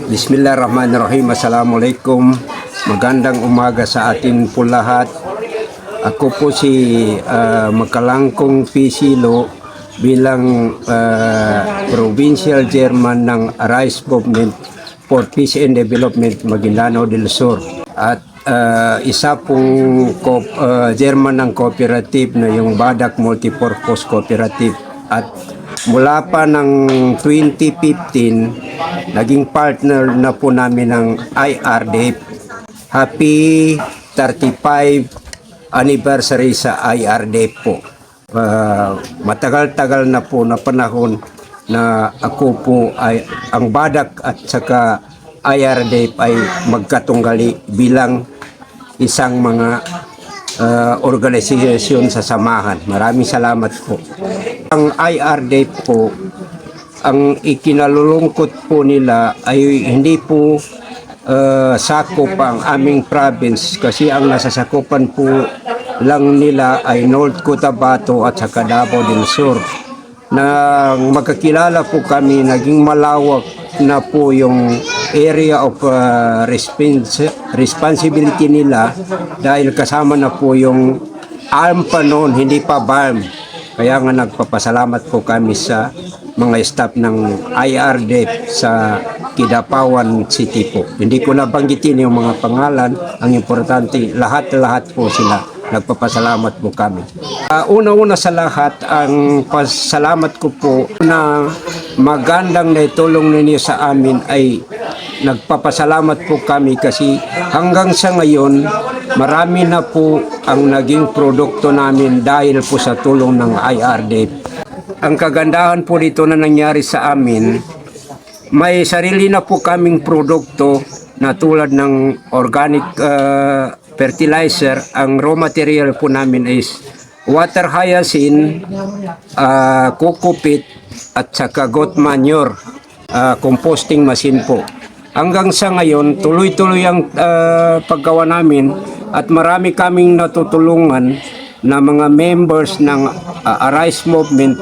Bismillahirrahmanirrahim. Assalamualaikum. Magandang umaga sa atin po lahat. Ako po si Makalangkong P. Silo bilang Provincial Chairman ng Arise Movement for Peace and Development Maguindanao del Sur. At isa pong Chairman ng cooperative na yung Badak Multipurpose Cooperative. At mula pa ng 2015, naging partner na po namin ng IRDF. Happy 35 anniversary sa IRDF po. Matagal-tagal na po na panahon na ako po ay ang Badak at saka IRDF ay magkatunggali bilang isang mga organisasyon sa samahan. Maraming salamat po. Ang IRDF po, ang ikinalulungkot po nila ay hindi po sakop ang aming province kasi ang nasasakupan po lang nila ay North Cotabato at saka Davao del Sur. Nang magkakilala po kami, naging malawak na po yung area of responsibility nila dahil kasama na po yung ARM pa noon, hindi pa BARM. Kaya nga nagpapasalamat po kami sa mga staff ng IRDF sa Kidapawan City po. Hindi ko nabanggitin yung mga pangalan, ang importante lahat-lahat po sila. Nagpapasalamat po kami. Una-una sa lahat, ang pasalamat ko po na magandang naitulong ninyo sa amin ay nagpapasalamat po kami kasi hanggang sa ngayon marami na po ang naging produkto namin dahil po sa tulong ng IRDF. Ang kagandahan po dito na nangyari sa amin, may sarili na po kaming produkto na tulad ng organic fertilizer. Ang raw material po namin is water hyacinth, coco peat at saka goat manure, composting machine po. Hanggang sa ngayon, tuloy-tuloy ang paggawa namin at marami kaming natutulungan na mga members ng Arise Movement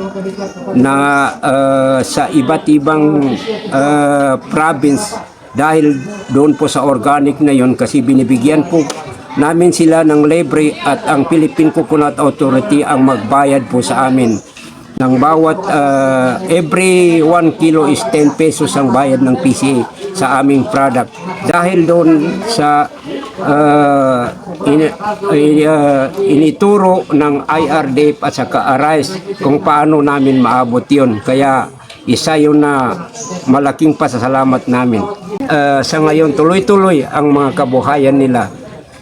na sa iba't ibang province dahil doon po sa organic na yon kasi binibigyan po namin sila ng libre at ang Philippine Coconut Authority ang magbayad po sa amin. Ng bawat every 1 kilo is 10 pesos ang bayad ng PCA sa aming product. Dahil doon sa inituro ng IRDF at saka Arise kung paano namin maabot yun. Kaya isa yun na malaking pasasalamat namin. Sa ngayon tuloy-tuloy ang mga kabuhayan nila.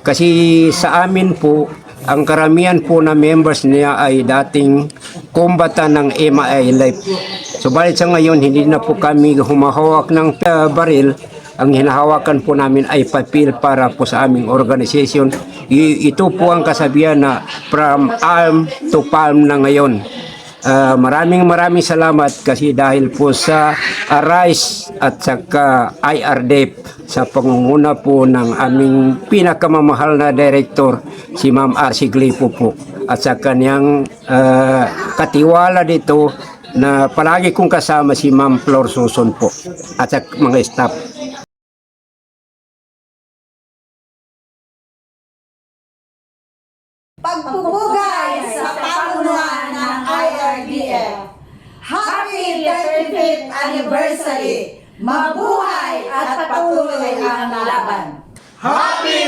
Kasi sa amin po, ang karamihan po na members niya ay dating kombatan ng MI Life. Subalit sa ngayon, hindi na po kami humahawak ng baril. Ang hinahawakan po namin ay papel para po sa aming organization. Ito po ang kasabihan na from arm to palm na ngayon. Maraming salamat kasi dahil po sa Arise at saka IRDF sa pangunguna po ng aming pinakamamahal na director, si Ma'am RC Glipo po, at sa kanyang katiwala dito na palagi kong kasama si Ma'am Flor Suson po at sa mga staff. Pagpupugay sa pamunuan ng IRDF. Happy 35th anniversary! Mabuhay at patuloy ang laban! Happy